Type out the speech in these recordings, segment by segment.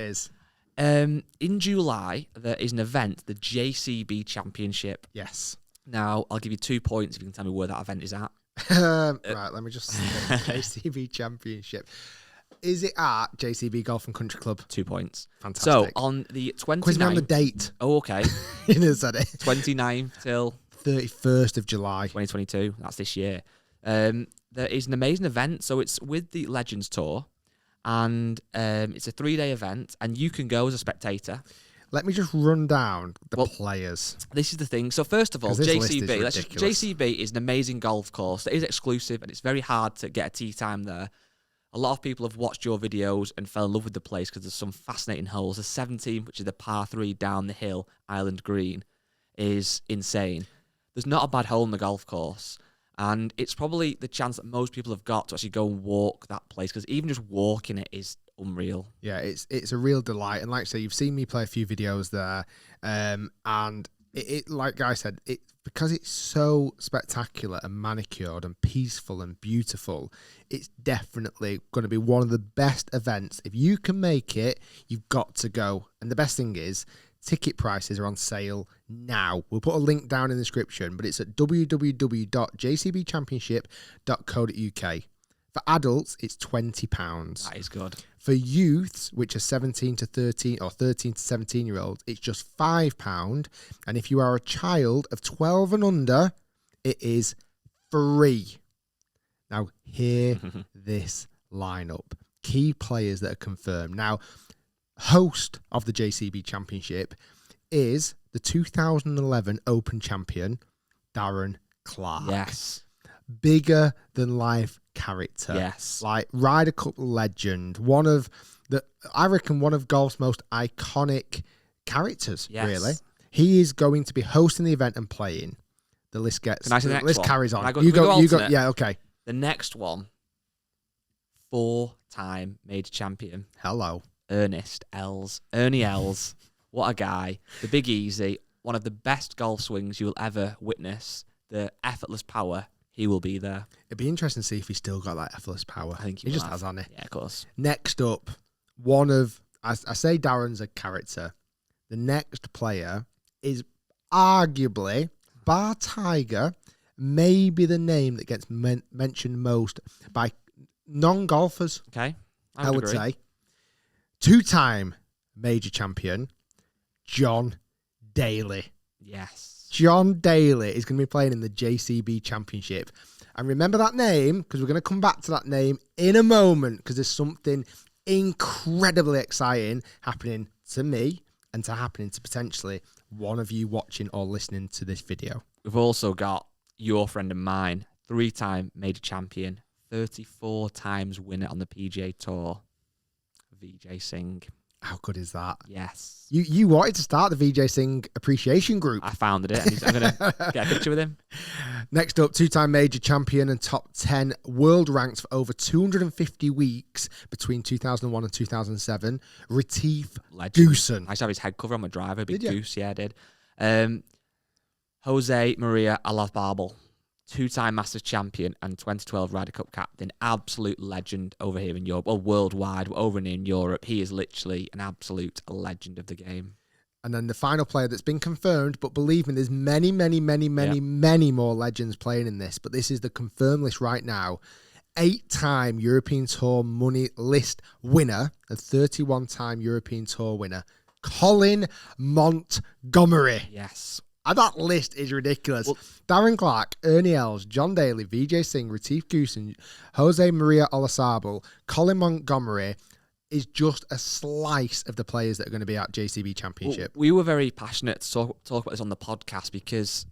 is. In July, there is an event, the JCB Championship. Yes. Now, I'll give you 2 points if you can tell me where that event is at. Right, let me just see. JCB Championship. Is it at JCB Golf and Country Club? 2 points. Fantastic. So, on the 29th... Quiz me on the date. Oh, okay. You know, said it. 29th till... 31st of July. 2022. That's this year. There is an amazing event. So, it's with the Legends Tour. And it's a 3-day event. And you can go as a spectator. Let me just run down the players. This is the thing. So first of all, JCB. JCB is an amazing golf course. It is exclusive, and it's very hard to get a tee time there. A lot of people have watched your videos and fell in love with the place because there's some fascinating holes. The 17, which is the par 3 down the hill, Island Green, is insane. There's not a bad hole in the golf course. And it's probably the chance that most people have got to actually go and walk that place, because even just walking it is unreal. Yeah, it's a real delight. And like I say, you've seen me play a few videos there. And it like I said, because it's so spectacular and manicured and peaceful and beautiful, it's definitely going to be one of the best events. If you can make it, you've got to go. And the best thing is, ticket prices are on sale now. We'll put a link down in the description, but it's at www.jcbchampionship.co.uk. For adults, it's £20. That is good. For youths, which are 17 to 13 or 13 to 17-year-olds, it's just £5. And if you are a child of 12 and under, it is free. Now, hear this lineup. Key players that are confirmed. Now, host of the JCB Championship is the 2011 Open champion, Darren Clarke. Yes. Bigger than life character. Yes. Like Ryder Cup legend. One of golf's most iconic characters, really. He is going to be hosting the event and playing. The list carries on. You go. Yeah, okay. The next one, 4-time major champion. Hello. Ernie Els. What a guy. The Big Easy. One of the best golf swings you will ever witness. The effortless power. He will be there. It'd be interesting to see if he's still got that effortless power. I think he just has, hasn't he? Yeah, of course. Next up, I say Darren's a character. The next player is arguably, bar Tiger, maybe the name that gets mentioned most by non-golfers. Okay. I would say. 2-time major champion, John Daly. Yes. John Daly is going to be playing in the JCB Championship. And remember that name, because we're going to come back to that name in a moment, because there's something incredibly exciting happening to me and happening to potentially one of you watching or listening to this video. We've also got your friend and mine, 3-time major champion, 34 times winner on the PGA Tour, Vijay Singh. How good is that? Yes. You wanted to start the Vijay Singh appreciation group. I founded it. I'm going to get a picture with him. Next up, 2-time major champion and top 10 world ranks for over 250 weeks between 2001 and 2007, Retief Goosen. I used to have his head cover on my driver, big goose. Yeah, I did. Jose Maria Alazbarbal, 2-time Masters champion and 2012 Ryder Cup captain, absolute legend over here in Europe, or worldwide, over in Europe. He is literally an absolute legend of the game. And then the final player that's been confirmed, but believe me, there's many more legends playing in this, but this is the confirmed list right now. 8-time European Tour money list winner and 31-time European Tour winner, Colin Montgomery. Yes. And that list is ridiculous. Well, Darren Clarke, Ernie Els, John Daly, Vijay Singh, Retief Goosen, Jose Maria Olazabal, Colin Montgomery is just a slice of the players that are going to be at JCB Championship. Well, we were very passionate to talk about this on the podcast because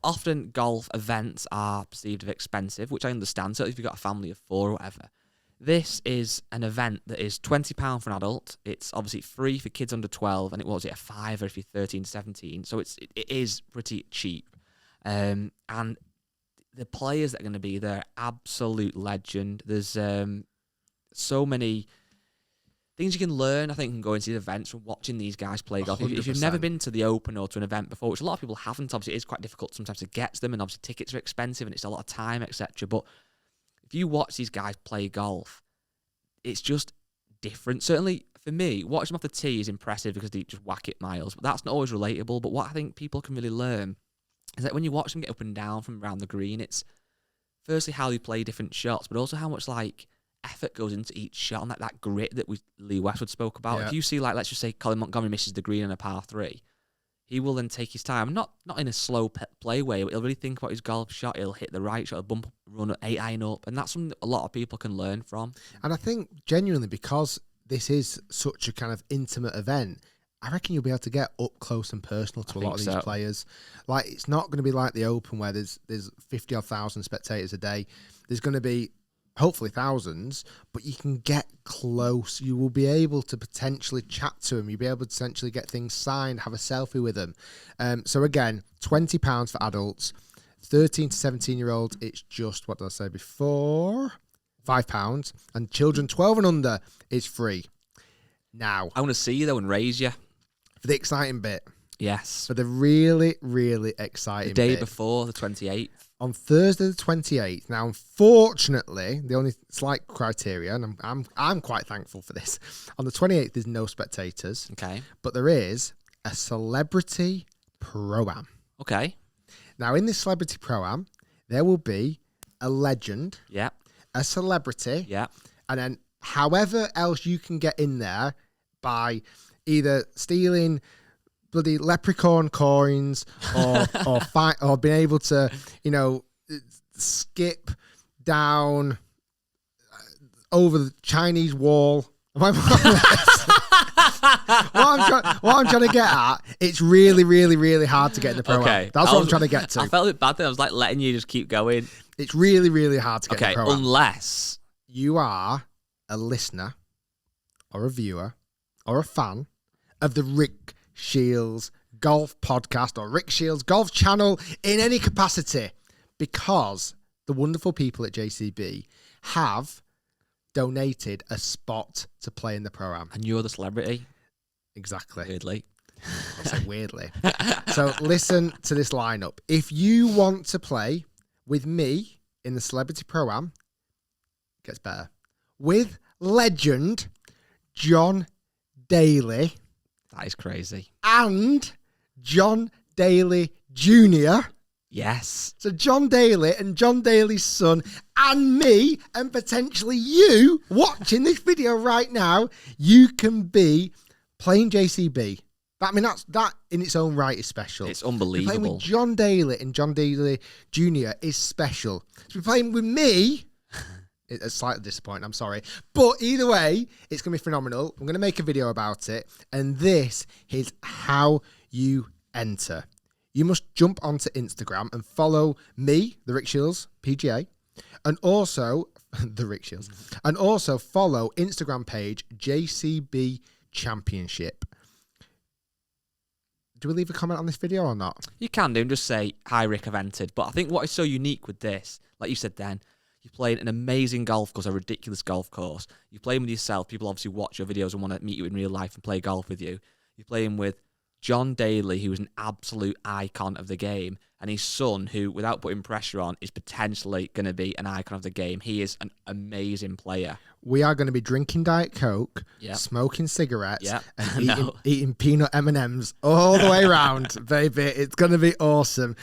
often golf events are perceived as expensive, which I understand. So if you've got a family of 4 or whatever, this is an event that is £20 for an adult. It's obviously free for kids under 12, and it was a $5 if you're 13, 17. So it is pretty cheap. And the players that are going to be there, absolute legend. There's so many things you can learn, I think, and go into the events from watching these guys play golf. If you've never been to the Open or to an event before, which a lot of people haven't, obviously it is quite difficult sometimes to get to them, and obviously tickets are expensive and it's a lot of time, etc. But if you watch these guys play golf, it's just different. Certainly for me, watching them off the tee is impressive because they just whack it miles. But that's not always relatable. But what I think people can really learn is that when you watch them get up and down from around the green, it's firstly how they play different shots, but also how much like effort goes into each shot and that grit that Lee Westwood spoke about. Yeah. If you see, like, let's just say Colin Montgomery misses the green on a par 3, he will then take his time, not in a slow play way, but he'll really think about his golf shot. He'll hit the right shot, he'll bump, run at 8-iron up, and that's something that a lot of people can learn from. And I think genuinely, because this is such a kind of intimate event, I reckon you'll be able to get up close and personal to a lot of these players. Like, it's not going to be like the Open where there's 50 or 1,000 spectators a day. There's going to be hopefully thousands, but you can get close. You will be able to potentially chat to them. You'll be able to potentially get things signed, have a selfie with them. So again, £20 for adults, 13 to 17-year-olds, it's just, what did I say before? £5. And children 12 and under is free. Now, I want to see you though and raise you. for the exciting bit, Yes. for the really, really exciting The day bit. before, the 28th. On Thursday the 28th. Now, unfortunately, the only slight criteria, and I'm quite thankful for this, on the 28th there's no spectators, Okay. but there is a celebrity pro-am. Okay. Now, in this celebrity pro-am, there will be a legend, Yeah. a celebrity, Yeah. and then however else you can get in there by either stealing bloody leprechaun coins or fight or being able to, skip down over the Chinese wall. What I'm trying to get at, it's really, really, really hard to get in the pro-am. Okay. That's what I'm trying to get to. I felt a bit bad then. I was like letting you just keep going. It's really, really hard to get in Okay, the pro-am. unless You are a listener or a viewer or a fan of the Rick Shiels Golf Podcast or Rick Shiels Golf Channel in any capacity, because the wonderful people at JCB have donated a spot to play in the pro-am. and you're the celebrity. Exactly. Weirdly. I'll say weirdly. So listen to this lineup. If you want to play with me in the Celebrity Pro-Am, it gets better. With legend John Daly That is crazy. and John Daly Jr. Yes. So John Daly and John Daly's son and me and potentially you watching this video right now, you can be playing JCB. That in its own right is special. It's Playing unbelievable. with John Daly and John Daly Jr. is special. To be playing with me, it's slightly disappointing, I'm sorry. But either way, it's going to be phenomenal. I'm going to make a video about it. And this is how you enter. You must jump onto Instagram and follow me, the Rick Shiels PGA, and also the Rick Shiels, and also follow Instagram page JCB Championship. Do we leave a comment on this video or not? You can do and just say, hi, Rick, I've entered. But I think what is so unique with this, like you said then, you're playing an amazing golf course, a ridiculous golf course. You're playing with yourself. People obviously watch your videos and want to meet you in real life and play golf with you. You're playing with John Daly, who is an absolute icon of the game, and his son, who, without putting pressure on, is potentially going to be an icon of the game. He is an amazing player. We are going to be drinking Diet Coke, Yep. smoking cigarettes, Yep. and No. eating peanut M&Ms all the way around, baby. It's going to be awesome.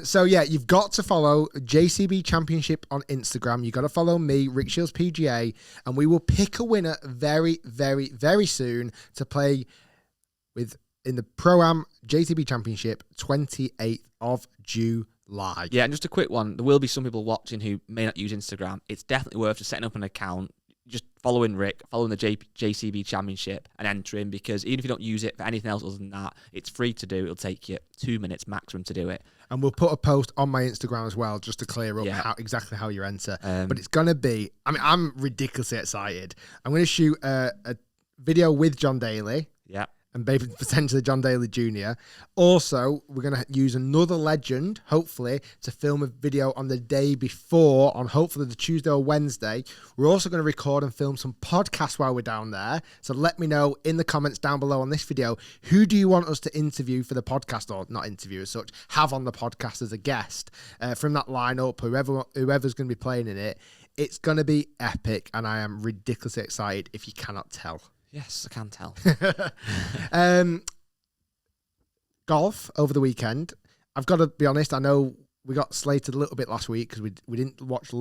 So, yeah, you've got to follow JCB Championship on Instagram. You've got to follow me, Rick Shiels PGA, and we will pick a winner very, very, very soon to play with in the Pro-Am JCB Championship 28th of July. Yeah, and just a quick one. There will be some people watching who may not use Instagram. It's definitely worth just setting up an account, just following Rick, following the JCB Championship and entering, because even if you don't use it for anything else other than that, it's free to do. It'll take you 2 minutes maximum to do it. And we'll put a post on my Instagram as well, just to clear up Yeah. exactly how you enter. Um, But it's going to be, I'm ridiculously excited. I'm going to shoot a video with John Daly. Yeah. And maybe potentially John Daly Jr. Also, we're going to use another legend, hopefully, to film a video on the day before, on hopefully the Tuesday or Wednesday. We're also going to record and film some podcasts while we're down there. So let me know in the comments down below on this video, who do you want us to interview for the podcast, or not interview as such, have on the podcast as a guest from that lineup, whoever's going to be playing in it. It's going to be epic, and I am ridiculously excited if you cannot tell. Yes, I can tell. Golf over the weekend. I've got to be honest. I know we got slated a little bit last week because we didn't watch